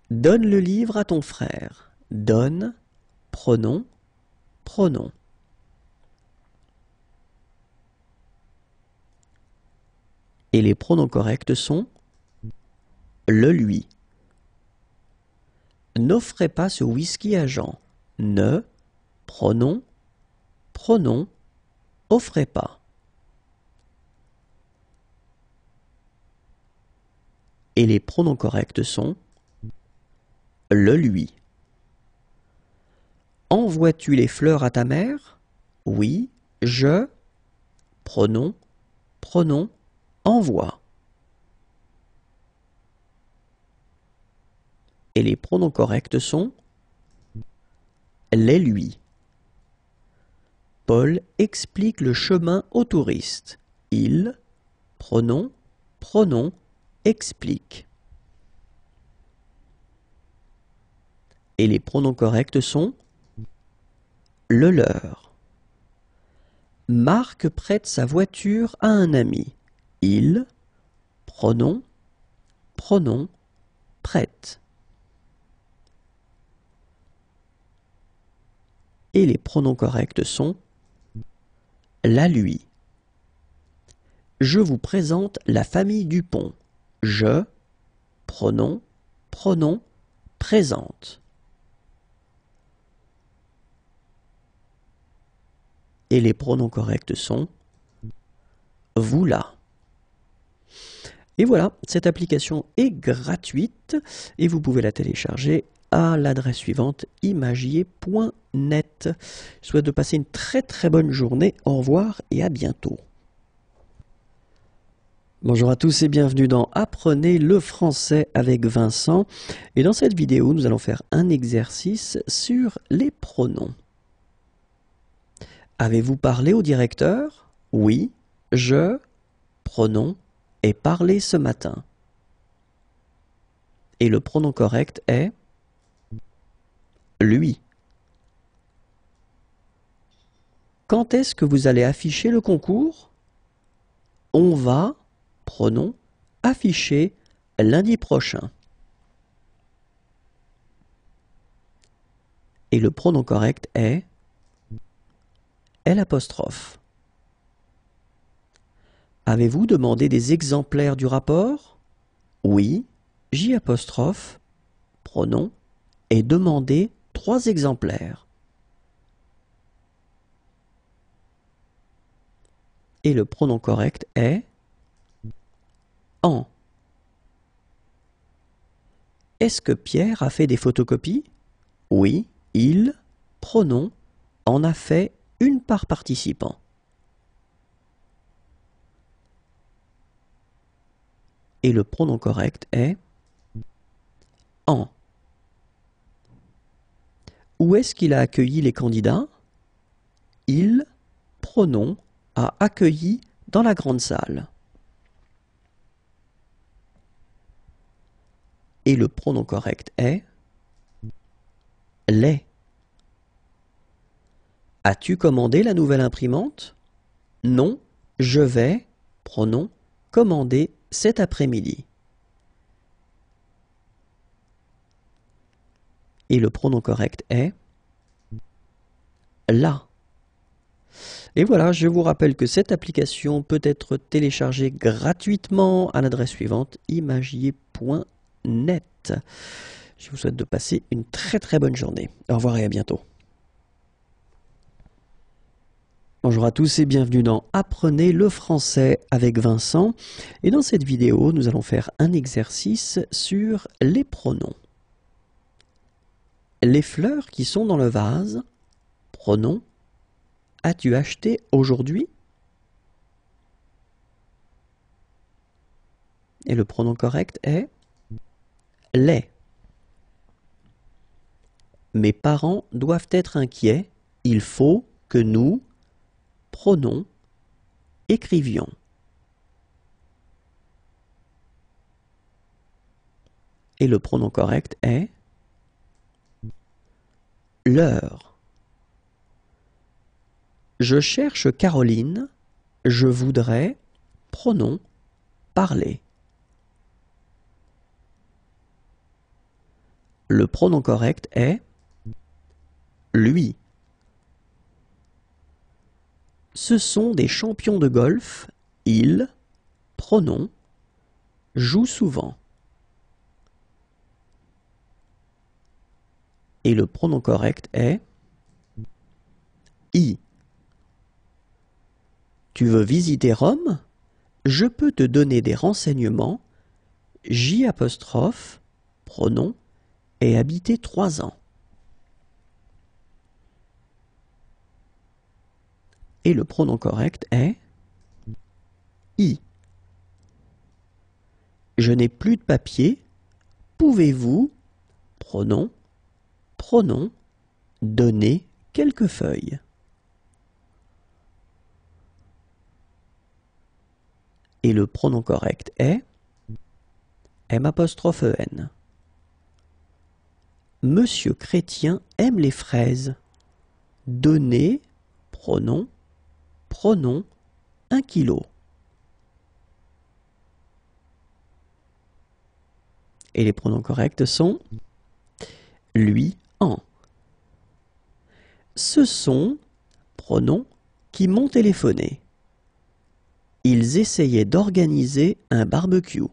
Donne le livre à ton frère. Donne, pronom, pronom. Et les pronoms corrects sont le, lui. N'offrez pas ce whisky à Jean. Ne, pronom, pronom, offrez pas. Et les pronoms corrects sont le, lui. Envoies-tu les fleurs à ta mère? Oui, je, pronom, pronom, envoie. Et les pronoms corrects sont les, lui. Paul explique le chemin aux touristes. Il, pronom, pronom, explique. Et les pronoms corrects sont le, leur. Marc prête sa voiture à un ami. Il, pronom, pronom, prête. Et les pronoms corrects sont la, lui. Je vous présente la famille Dupont. Je, pronom, pronom, présente. Et les pronoms corrects sont vous, là. Et voilà, cette application est gratuite et vous pouvez la télécharger à l'adresse suivante, imagier.net. Je souhaite de passer une très très bonne journée. Au revoir et à bientôt. Bonjour à tous et bienvenue dans Apprenez le français avec Vincent. Et dans cette vidéo, nous allons faire un exercice sur les pronoms. Avez-vous parlé au directeur? Oui, je, pronom, ai parlé ce matin. Et le pronom correct est lui. Quand est-ce que vous allez afficher le concours? On va, pronom, afficher lundi prochain. Et le pronom correct est L'. Avez-vous demandé des exemplaires du rapport? Oui, J', pronom, et demandé 3 exemplaires. Et le pronom correct est en. Est-ce que Pierre a fait des photocopies? Oui, il, pronom, en a fait une par participant. Et le pronom correct est en. Où est-ce qu'il a accueilli les candidats? Il, pronom, a accueilli dans la grande salle. Et le pronom correct est les. As-tu commandé la nouvelle imprimante? Non, je vais, pronom, commander cet après-midi. Et le pronom correct est la. Et voilà, je vous rappelle que cette application peut être téléchargée gratuitement à l'adresse suivante imagier.net. Je vous souhaite de passer une très bonne journée. Au revoir et à bientôt. Bonjour à tous et bienvenue dans Apprenez le français avec Vincent. Et dans cette vidéo, nous allons faire un exercice sur les pronoms. Les fleurs qui sont dans le vase, pronom, as-tu acheté aujourd'hui? Et le pronom correct est les. Mes parents doivent être inquiets, il faut que nous, pronom, écrivions. Et le pronom correct est leur. Je cherche Caroline, je voudrais, pronom, parler. Le pronom correct est lui. Ce sont des champions de golf, ils, pronom, jouent souvent. Et le pronom correct est i. Tu veux visiter Rome? Je peux te donner des renseignements. J', pronom, et habiter 3 ans. Et le pronom correct est i. Je n'ai plus de papier. Pouvez-vous, pronom, donner quelques feuilles? Et le pronom correct est M''en. Monsieur Chrétien aime les fraises. Donnez, pronom, 1 kilo. Et les pronoms corrects sont lui, en. Ce sont, pronoms, qui m'ont téléphoné. Ils essayaient d'organiser un barbecue.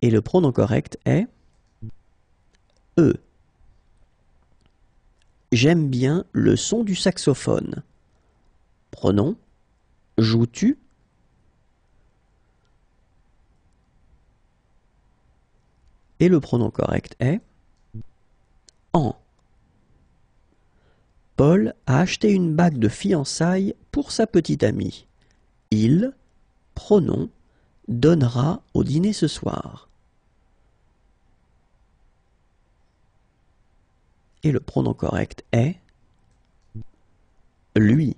Et le pronom correct est eux. J'aime bien le son du saxophone. Pronom, joues-tu? Et le pronom correct est en. Paul a acheté une bague de fiançailles pour sa petite amie. Il, pronom, donnera au dîner ce soir. Et le pronom correct est lui.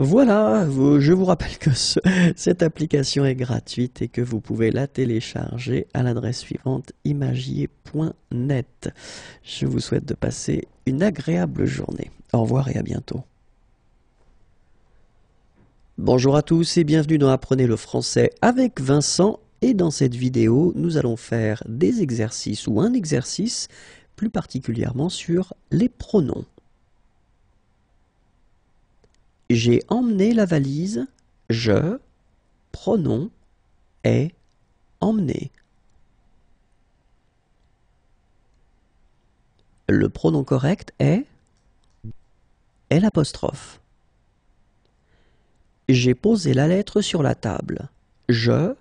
Voilà, je vous rappelle que cette application est gratuite et que vous pouvez la télécharger à l'adresse suivante imagier.net. Je vous souhaite de passer une agréable journée. Au revoir et à bientôt. Bonjour à tous et bienvenue dans Apprenez le français avec Vincent. Et dans cette vidéo, nous allons faire des exercices ou un exercice plus particulièrement sur les pronoms. J'ai emmené la valise, je, pronom, ai emmené. Le pronom correct est l'apostrophe. J'ai posé la lettre sur la table. Je,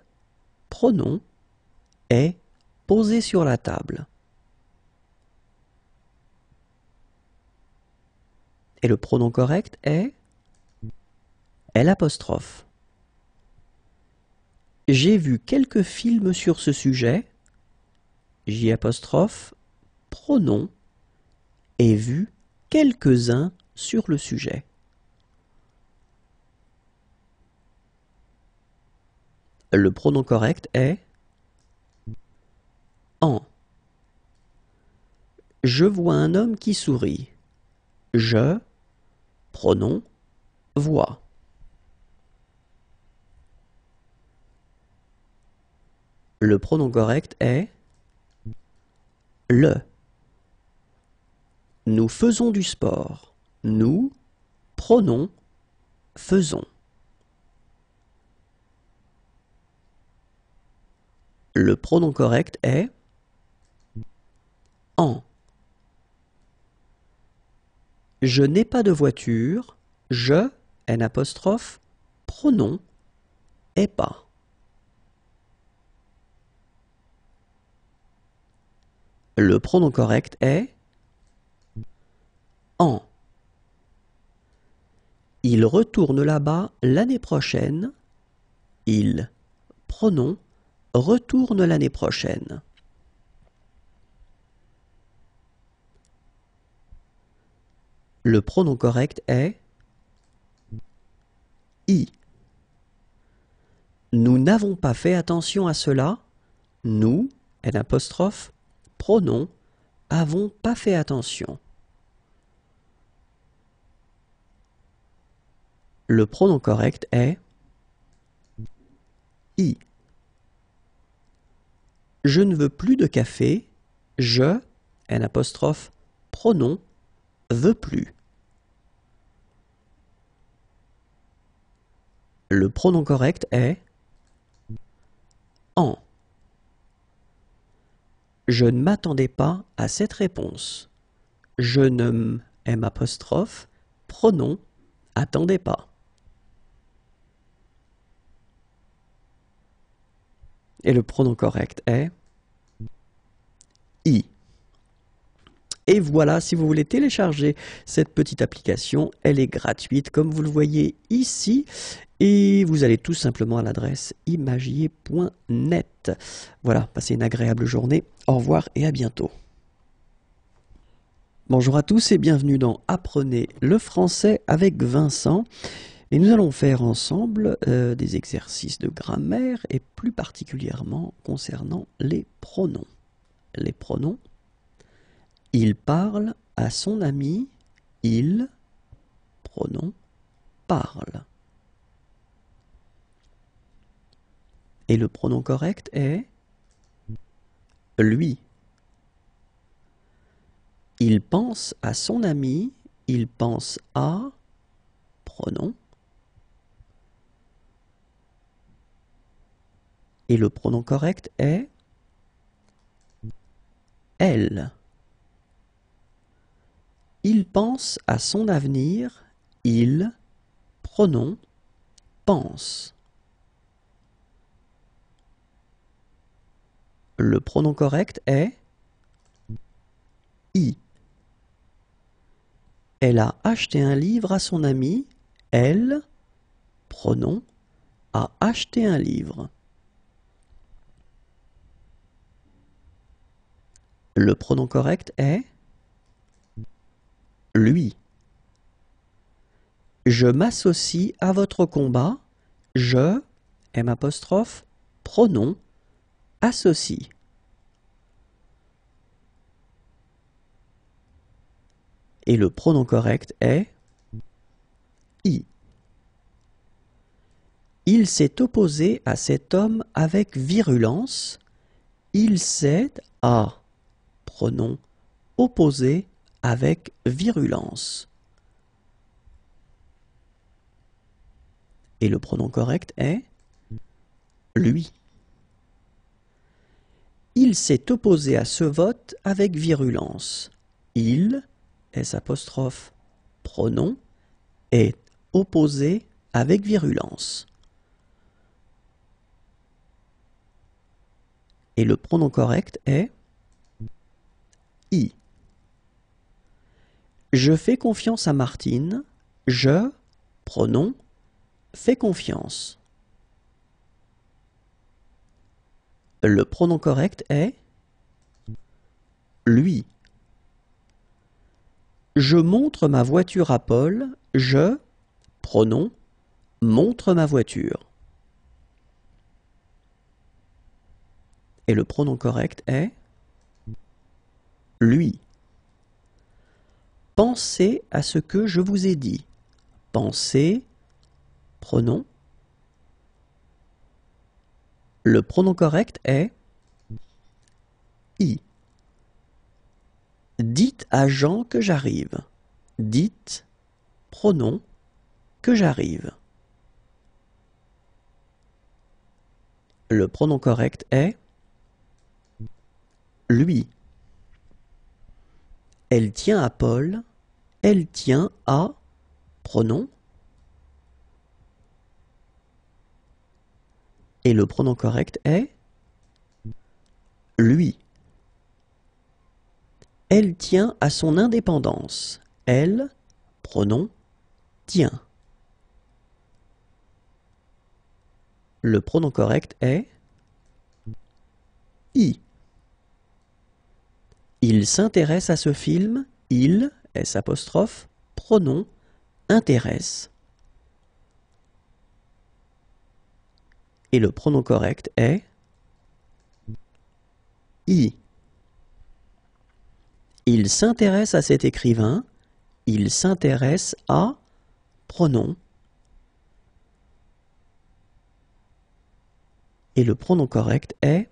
pronom, ai posé sur la table. Et le pronom correct est l'apostrophe. J'ai vu quelques films sur ce sujet. J', pronom, ai vu quelques-uns sur le sujet. Le pronom correct est en. Je vois un homme qui sourit. Je, pronom, vois. Le pronom correct est le. Nous faisons du sport. Nous prenons, faisons. Le pronom correct est en. Je n'ai pas de voiture. Je, N apostrophe, pronom, est pas. Le pronom correct est en. Il retourne là-bas l'année prochaine. Il, pronom, retourne l'année prochaine. Le pronom correct est i. Nous n'avons pas fait attention à cela. Nous, N apostrophe, pronom, avons pas fait attention. Le pronom correct est i. Je ne veux plus de café. Je, N apostrophe, pronom, veux plus. Le pronom correct est en. Je ne m'attendais pas à cette réponse. Je ne M apostrophe, pronom, attendais pas. Et le pronom correct est i. Et voilà, si vous voulez télécharger cette petite application, elle est gratuite comme vous le voyez ici. Et vous allez tout simplement à l'adresse imagier.net. Voilà, passez une agréable journée. Au revoir et à bientôt. Bonjour à tous et bienvenue dans Apprenez le français avec Vincent. Et nous allons faire ensemble des exercices de grammaire et plus particulièrement concernant les pronoms. Les pronoms. Il parle à son ami. Il, pronom, parle. Et le pronom correct est lui. Il pense à son ami. Il pense à, pronom. Et le pronom correct est elle. Il pense à son avenir. Il, pronom, pense. Le pronom correct est i. Elle a acheté un livre à son ami. Elle, pronom, a acheté un livre. Le pronom correct est lui. Je m'associe à votre combat. Je, M apostrophe, pronom, associe. Et le pronom correct est i. Il s'est opposé à cet homme avec virulence. Il s'est à, pronom, opposé avec virulence. Et le pronom correct est lui. Il s'est opposé à ce vote avec virulence. Il, S apostrophe, pronom, est opposé avec virulence. Et le pronom correct est i. Je fais confiance à Martine. Je, pronom, fais confiance. Le pronom correct est lui. Je montre ma voiture à Paul. Je, pronom, montre ma voiture. Et le pronom correct est lui. Pensez à ce que je vous ai dit. Pensez, pronom. Le pronom correct est i. Dites à Jean que j'arrive. Dites, pronom, que j'arrive. Le pronom correct est lui. Elle tient à Paul. Elle tient à pronom. Et le pronom correct est lui. Elle tient à son indépendance. Elle, pronom, tient. Le pronom correct est I. Il s'intéresse à ce film. Il, S', pronom, intéresse. Et le pronom correct est I. Il s'intéresse à cet écrivain. Il s'intéresse à pronom. Et le pronom correct est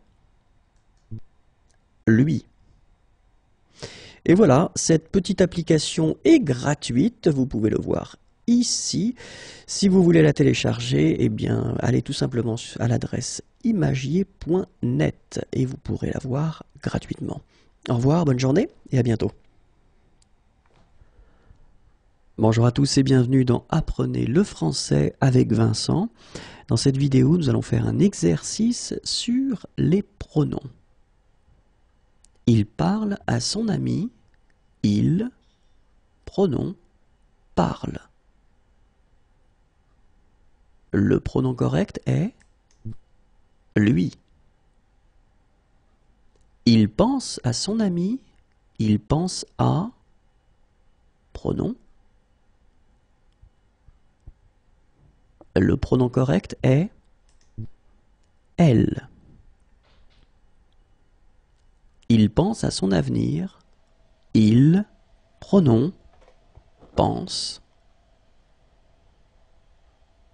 lui. Et voilà, cette petite application est gratuite, vous pouvez le voir ici. Si vous voulez la télécharger, eh bien, allez tout simplement à l'adresse imagier.net et vous pourrez la voir gratuitement. Au revoir, bonne journée et à bientôt. Bonjour à tous et bienvenue dans Apprenez le français avec Vincent. Dans cette vidéo, nous allons faire un exercice sur les pronoms. Il parle à son ami. Il, pronom, parle. Le pronom correct est lui. Il pense à son ami. Il pense à pronom. Le pronom correct est elle. Il pense à son avenir. Il, pronom, pense.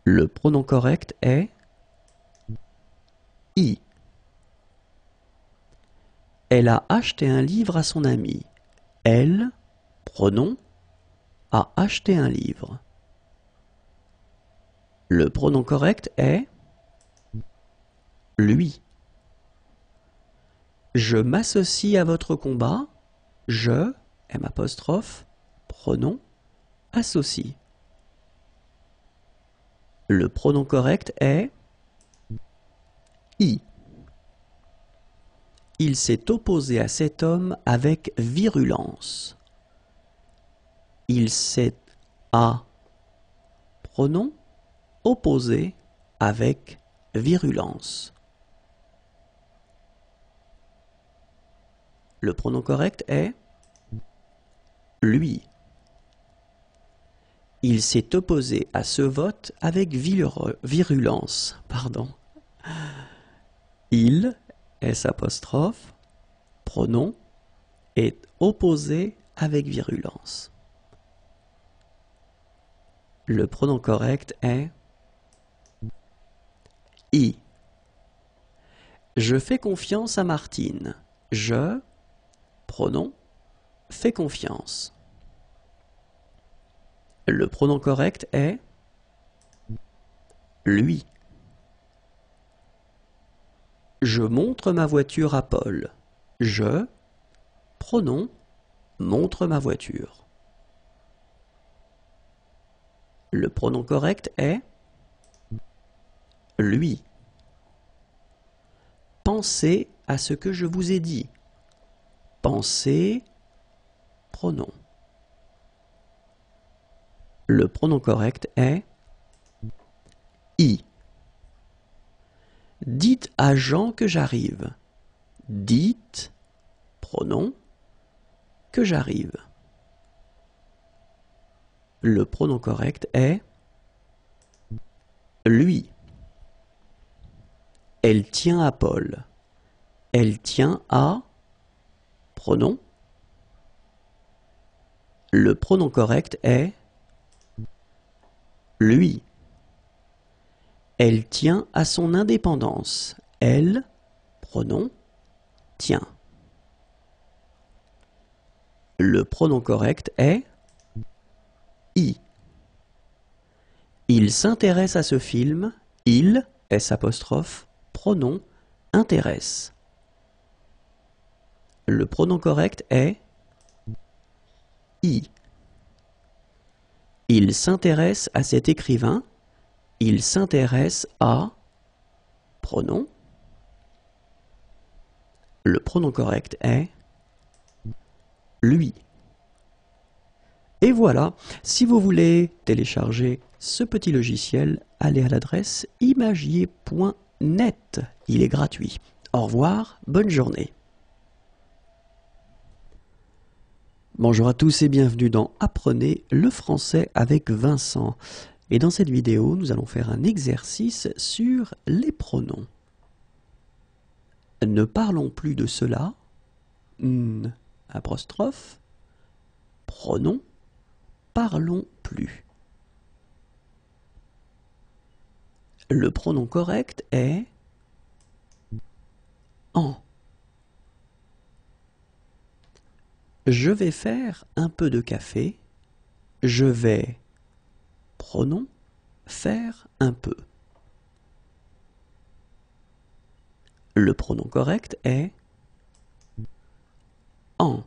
Le pronom correct est I. Elle a acheté un livre à son ami. Elle, pronom, a acheté un livre. Le pronom correct est lui. Je m'associe à votre combat. Je, M', pronom, associe. Le pronom correct est I. Il s'est opposé à cet homme avec virulence. Il s'est à pronom opposé avec virulence. Le pronom correct est lui. Il s'est opposé à ce vote avec virulence. Il, S', pronom, est opposé avec virulence. Le pronom correct est I. Je fais confiance à Martine. Je, pronom, fais confiance. Le pronom correct est lui. Je montre ma voiture à Paul. Je, pronom, montre ma voiture. Le pronom correct est lui. Pensez à ce que je vous ai dit. Pensez, pronom. Le pronom correct est I. Dites à Jean que j'arrive. Dites, pronom, que j'arrive. Le pronom correct est lui. Elle tient à Paul. Elle tient à pronom. Le pronom correct est lui. Elle tient à son indépendance. Elle, pronom, tient. Le pronom correct est I. Il s'intéresse à ce film. Il, S', pronom, intéresse. Le pronom correct est I. Il s'intéresse à cet écrivain. Il s'intéresse à pronom. Le pronom correct est lui. Et voilà, si vous voulez télécharger ce petit logiciel, allez à l'adresse imagier.net. Il est gratuit. Au revoir, bonne journée. Bonjour à tous et bienvenue dans Apprenez le français avec Vincent. Et dans cette vidéo, nous allons faire un exercice sur les pronoms. Ne parlons plus de cela. Apostrophe. Pronom. Parlons plus. Le pronom correct est en. Je vais faire un peu de café. Je vais, pronom, faire un peu. Le pronom correct est en.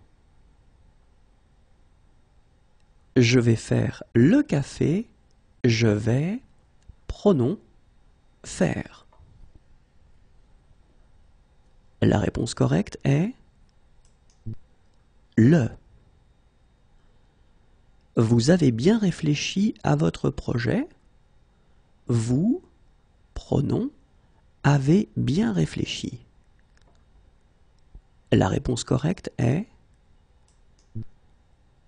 Je vais faire le café. Je vais, pronom, faire. La réponse correcte est le. Vous avez bien réfléchi à votre projet. Vous, pronom, avez bien réfléchi. La réponse correcte est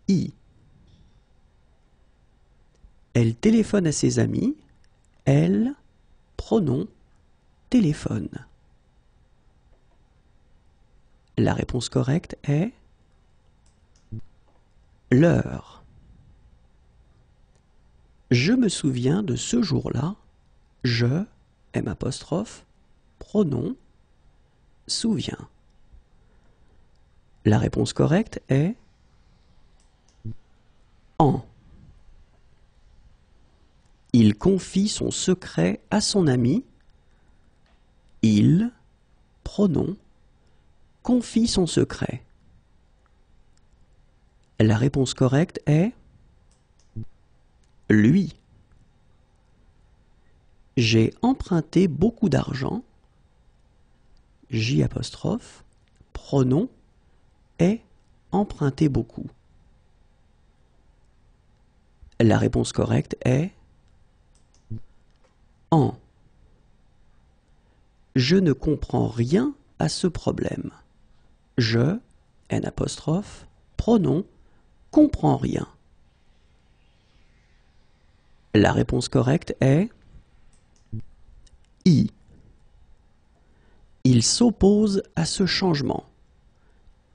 I. Elle téléphone à ses amis. Elle, pronom, téléphone. La réponse correcte est l'heure. Je me souviens de ce jour-là. Je, M', pronom, souviens. La réponse correcte est en. Il confie son secret à son ami. Il, pronom, confie son secret. La réponse correcte est lui. J'ai emprunté beaucoup d'argent. J', pronom, est emprunté beaucoup. La réponse correcte est en. Je ne comprends rien à ce problème. Je, N', pronom, comprends rien. La réponse correcte est I. Il s'oppose à ce changement.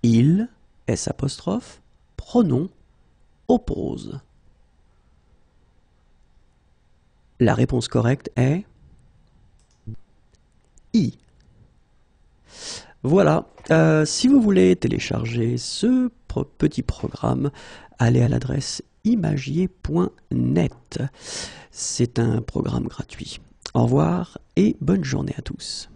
Il, S', pronom, oppose. La réponse correcte est I. Voilà, si vous voulez télécharger ce petit programme, allez à l'adresse imagier.net. C'est un programme gratuit. Au revoir et bonne journée à tous.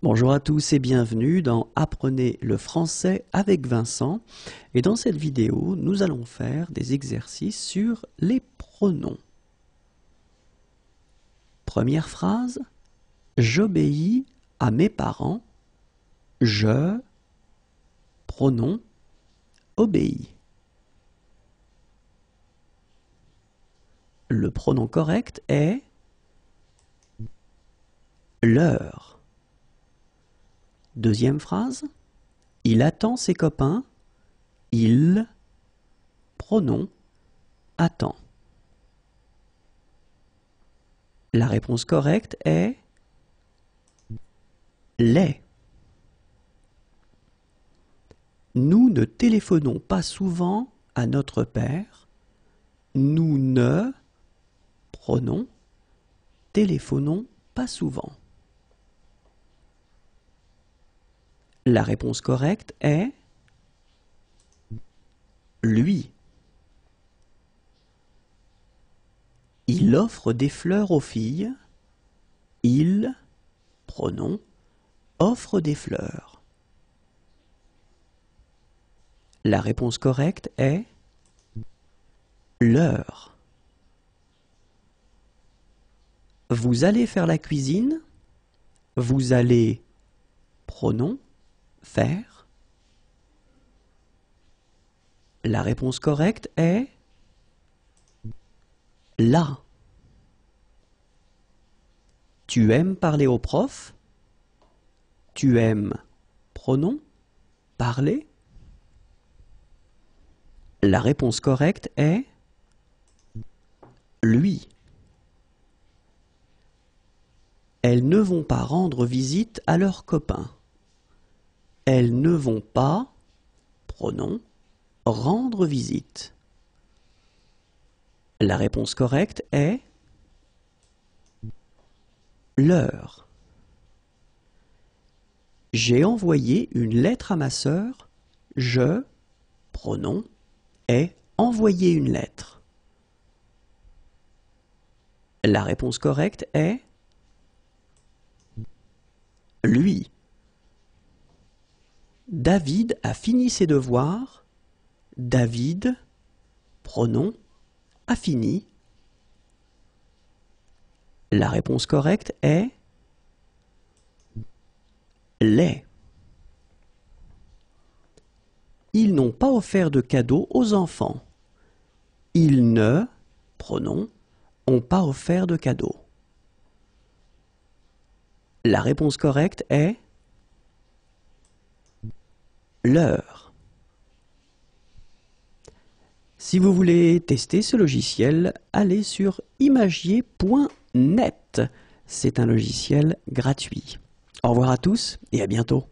Bonjour à tous et bienvenue dans Apprenez le français avec Vincent. Et dans cette vidéo, nous allons faire des exercices sur les pronoms. Première phrase. J'obéis à mes parents. Je, pronom, obéis. Le pronom correct est leur. Deuxième phrase. Il attend ses copains. Il, pronom, attend. La réponse correcte est les. Nous ne téléphonons pas souvent à notre père. Nous ne, pronom, téléphonons pas souvent. La réponse correcte est lui. Il offre des fleurs aux filles. Il, pronom, offre des fleurs. La réponse correcte est leur. Vous allez faire la cuisine. Vous allez, pronom, faire. La réponse correcte est là. Tu aimes parler au prof? Tu aimes, pronom, parler? La réponse correcte est lui. Elles ne vont pas rendre visite à leurs copains. Elles ne vont pas, pronom, rendre visite. La réponse correcte est leur. J'ai envoyé une lettre à ma sœur. Je, pronom, ai envoyé une lettre. La réponse correcte est lui. David a fini ses devoirs. David, pronom, a fini. La réponse correcte est les. Ils n'ont pas offert de cadeaux aux enfants. Ils ne, pronom, ont pas offert de cadeaux. La réponse correcte est leur. Si vous voulez tester ce logiciel, allez sur imagier.net. C'est un logiciel gratuit. Au revoir à tous et à bientôt.